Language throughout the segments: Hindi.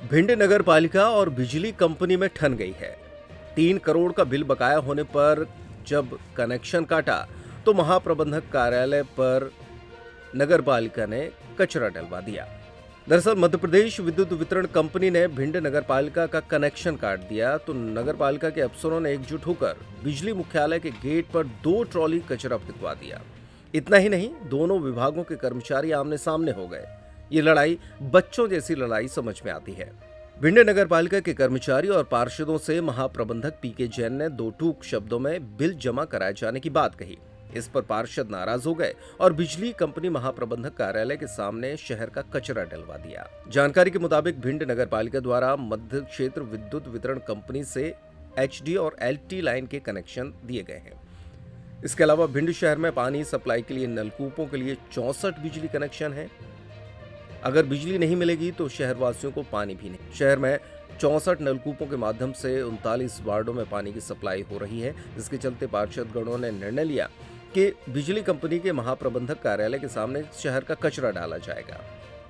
भिंड नगर पालिका और बिजली कंपनी में ठन गई है। 3 करोड़ का बिल बकाया होने पर जब कनेक्शन काटा तो महाप्रबंधक कार्यालय पर नगर पालिका ने कचरा डलवा दिया। दरअसल मध्य प्रदेश विद्युत वितरण कंपनी ने भिंड नगर पालिका का कनेक्शन काट दिया तो नगर पालिका के अफसरों ने एकजुट होकर बिजली मुख्यालय के गेट पर 2 ट्रॉली कचरा भिजवा दिया। इतना ही नहीं, दोनों विभागों के कर्मचारी आमने सामने हो गए। ये लड़ाई बच्चों जैसी लड़ाई समझ में आती है। भिंड नगर पालिका के कर्मचारी और पार्षदों से महाप्रबंधक पीके जैन ने 2 टूक शब्दों में बिल जमा कराए जाने की बात कही। इस पर पार्षद नाराज हो गए और बिजली कंपनी महाप्रबंधक कार्यालय के सामने शहर का कचरा डलवा दिया। जानकारी के मुताबिक भिंड नगर पालिका द्वारा मध्य क्षेत्र विद्युत वितरण कंपनी से HD और LT लाइन के कनेक्शन दिए गए हैं। इसके अलावा भिंड शहर में पानी सप्लाई के लिए नलकूपों के लिए 64 बिजली कनेक्शन है। अगर बिजली नहीं मिलेगी तो शहरवासियों को पानी भी नहीं। शहर में 64 नलकूपों के माध्यम से 39 वार्डों में पानी की सप्लाई हो रही है, जिसके चलते पार्षदगणों ने निर्णय लिया कि बिजली कंपनी के महाप्रबंधक कार्यालय के सामने शहर का कचरा डाला जाएगा।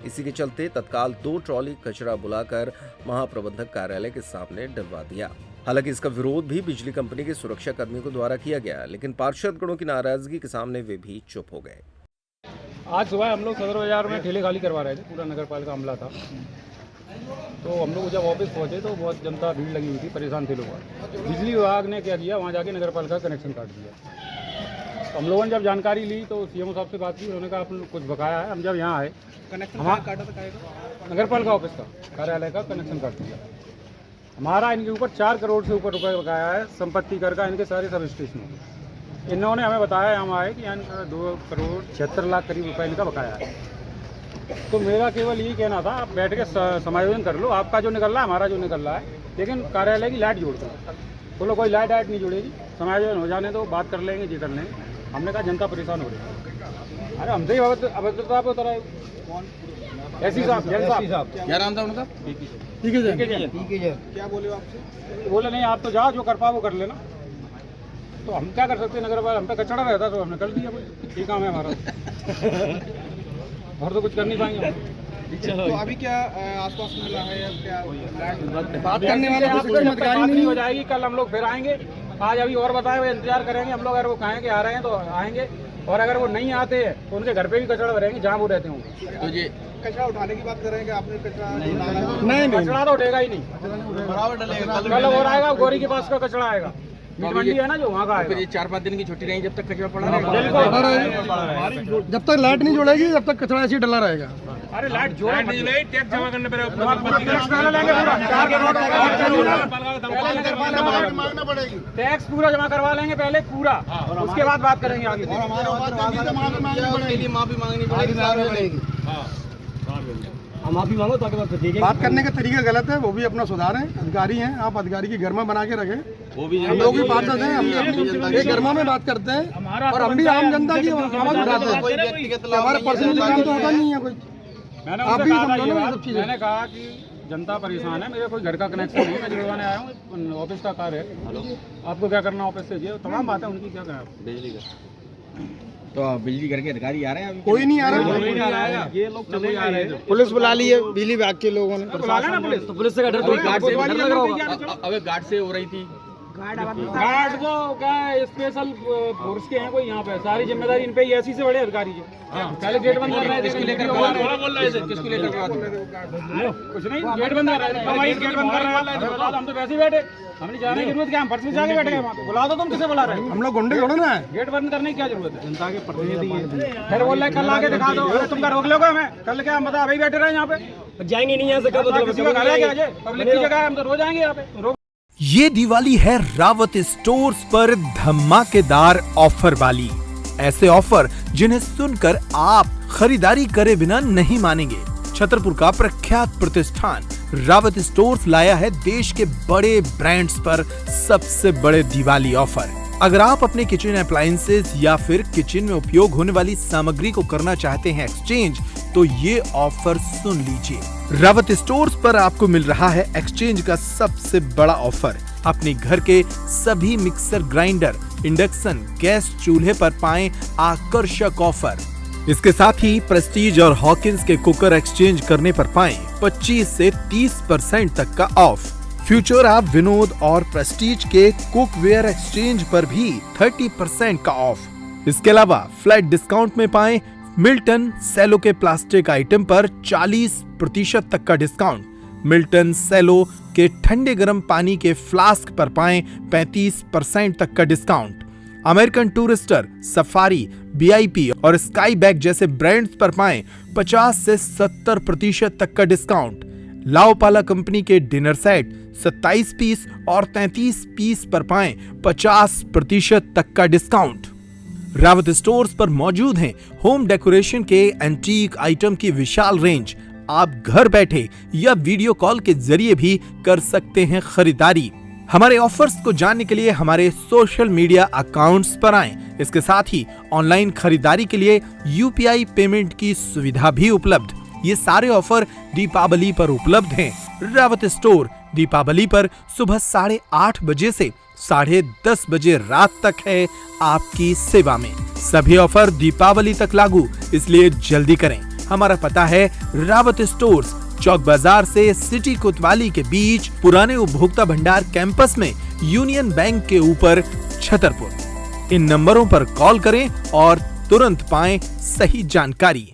इसी के चलते तत्काल 2 ट्रॉली कचरा बुलाकर महाप्रबंधक कार्यालय के सामने डलवा दिया। हालांकि इसका विरोध भी बिजली कंपनी के सुरक्षा कर्मियों के द्वारा किया गया, लेकिन पार्षदगणों की नाराजगी के सामने वे भी चुप हो गए। आज सुबह हम लोग सदर बाजार में ठेले खाली करवा रहे थे, पूरा नगर पालिका अमला था। तो हम लोग जब ऑफिस पहुंचे तो बहुत जनता भीड़ लगी हुई थी, परेशान थे लोग। बिजली विभाग ने क्या किया, वहां जाके नगर पालिका का कनेक्शन काट दिया। तो हम लोगों ने जब जानकारी ली तो CMO साहब से बात की, उन्होंने कहा आप कुछ बकाया है। हम जब यहाँ आए, कनेक्शन काटा था नगर पालिका ऑफिस का कार्यालय का कनेक्शन काट दिया। हमारा इनके ऊपर 4 करोड़ से ऊपर रुपये बकाया है संपत्ति कर का, इनके सारे सब स्टेशनों में। इन्होंने हमें बताया, हम आए कि यहाँ 2 करोड़ 76 लाख करीब रुपए इनका बकाया है। तो मेरा केवल यही कहना था, आप बैठ के समायोजन कर लो, आपका जो निकल रहा है, हमारा जो निकल रहा है, लेकिन कार्यालय की लाइट जोड़ दो। बोलो कोई लाइट नहीं जुड़ेगी, समायोजन हो जाने दो, बात कर लेंगे, जी कर लेंगे। हमने कहा जनता परेशान हो रही है। अरे हमसे ही अभद्रता पे उतरा ऐसी साहब, क्या नाम था उनका? ठीक है। क्या बोले आपसे? बोले नहीं, आप तो जाओ, जो कर पाओ वो कर लेना। तो हम क्या कर सकते हैं, नगर पालिका हम पे कचरा रहता तो हमने कर दिया, ठीक काम है हमारा। और तो कुछ कर नहीं पाएंगे। तो अभी क्या आसपास मिला है या क्या बात करने वाले बात नहीं हो जाएगी। कल हम लोग फिर आएंगे। आज अभी और बताए हुए इंतजार करेंगे हम लोग। अगर वो कहें कि आ रहे हैं तो आएंगे, और अगर वो नहीं आते हैं तो उनके घर पे भी कचरा भरेंगे जहाँ वो रहते होंगे। तो ये कचरा उठाने की बात करेंगे, आपने कचरा नहीं, कचरा तो उठेगा ही नहीं। कल और आएगा, गोरी के पास का कचरा आएगा। मीट मंडी है ना जो, वहाँ का आएगा। फिर ये 4-5 दिन की छुट्टी रहेगी जब तक कचरा पड़ा रहेगा। जब तक लाइट नहीं जुड़ेगी तब तक कचरा ऐसे डला रहेगा। अरे लाइट नहीं जुड़ेगी, टैक्स जमा करने पड़ेगा। टैक्स पूरा जमा करवा लेंगे पहले पूरा, उसके बाद बात करेंगे आगे। माफी मांगनी पड़ेगी। माफी मांगो ताकि बात करने का तरीका गलत है, वो भी अपना सुधार है। अधिकारी हैं, आप अधिकारी की गर्मा बना के रखें। वो भी हम लोग भी बात करते हैं, हम अपनी गर्मा में बात करते हैं और हम भी आम जनता की आवाज उठाते हैं। हमारा पर्सनली काम तो होता नहीं है कोई। मैंने कहा कि जनता परेशान है, मेरे कोई घर का कनेक्शन नहीं, मैं जुड़वाने आया हूँ, ऑफिस का कार्य है। आपको क्या करना ऑफिस से, ये तमाम बातें उनकी। क्या करें बिजली का, तो बिजली घर के अधिकारी आ रहे हैं? कोई नहीं आ रहा। ये लोग चले आ रहे हैं। पुलिस बुला ली है बिजली विभाग के लोगों ने। बुला लेना पुलिस, तो पुलिस से डर लग रहा होगा। अबे गार्ड से हो रही थी। गार्ड तो क्या स्पेशल फोर्स के हैं कोई यहाँ पे, सारी जिम्मेदारी इन पे ही। ऐसी से बड़े अधिकारी है। पहले गेट बंद कर रहे थे, किसको लेकर कुछ नहीं, गेट बंद कर रहे थे, गेट बंद कर रहे हैं। हम तो वैसे ही बैठे, हमने जाने की जरूरत क्या, हम फर्श में जाके बैठ गए वहाँ पे। बुला दो, तुम किसे बुला रहे हो? हम लोग गुंडे थोड़े ना है। गेट बंद करने की क्या जरूरत है? जनता के प्रतिनिधि है। फिर बोल रहे कल आके दिखा दो। अरे तुम क्या रोक लोगे हमें? कल क्या हम बता अभी बैठे रहे यहाँ पे? जाएंगे नहीं यहाँ से, कब किसी का घर है क्या? पब्लिक की जगह है, हम तो रोज आएंगे यहाँ पे। ये दिवाली है रावत स्टोर्स पर धमाकेदार ऑफर वाली। ऐसे ऑफर जिन्हें सुनकर आप खरीदारी करे बिना नहीं मानेंगे। छतरपुर का प्रख्यात प्रतिष्ठान रावत स्टोर्स लाया है देश के बड़े ब्रांड्स पर सबसे बड़े दिवाली ऑफर। अगर आप अपने किचन अप्लायंसेस या फिर किचन में उपयोग होने वाली सामग्री को करना चाहते हैं एक्सचेंज, तो ये ऑफर सुन लीजिए। रावत स्टोर्स पर आपको मिल रहा है एक्सचेंज का सबसे बड़ा ऑफर। अपने घर के सभी मिक्सर ग्राइंडर, इंडक्शन, गैस चूल्हे पर पाएं आकर्षक ऑफर। इसके साथ ही प्रेस्टीज और हॉकिंस के कुकर एक्सचेंज करने पर पाएं 25 से 30% तक का ऑफ। फ्यूचरा, विनोद और प्रेस्टीज के कुकवेयर एक्सचेंज पर भी 30% का ऑफ। इसके अलावा फ्लैट डिस्काउंट में पाएं मिल्टन सेलो के प्लास्टिक आइटम पर 40% तक का डिस्काउंट। मिल्टन सेलो के ठंडे गर्म पानी के फ्लास्क पर पाएं 35% तक का discount. American Tourister, Safari, VIP और स्काई बैग जैसे ब्रांड्स पर पाएं 50 से 70% तक का डिस्काउंट। लाओपाला कंपनी के डिनर सेट 27 पीस और 33 पीस पर पाएं 50% तक का डिस्काउंट। रावत स्टोर्स पर मौजूद हैं होम डेकोरेशन के एंटीक आइटम की विशाल रेंज। आप घर बैठे या वीडियो कॉल के जरिए भी कर सकते हैं खरीदारी। हमारे ऑफर्स को जानने के लिए हमारे सोशल मीडिया अकाउंट्स पर आएं। इसके साथ ही ऑनलाइन खरीदारी के लिए UPI पेमेंट की सुविधा भी उपलब्ध। ये सारे ऑफर दीपावली पर उपलब्ध हैं। रावत स्टोर दीपावली पर सुबह 8:30 बजे से 10:30 बजे रात तक है आपकी सेवा में। सभी ऑफर दीपावली तक लागू, इसलिए जल्दी करें। हमारा पता है रावत स्टोर्स, चौक बाजार से सिटी कोतवाली के बीच, पुराने उपभोक्ता भंडार कैंपस में, यूनियन बैंक के ऊपर, छतरपुर। इन नंबरों पर कॉल करें और तुरंत पाएं सही जानकारी।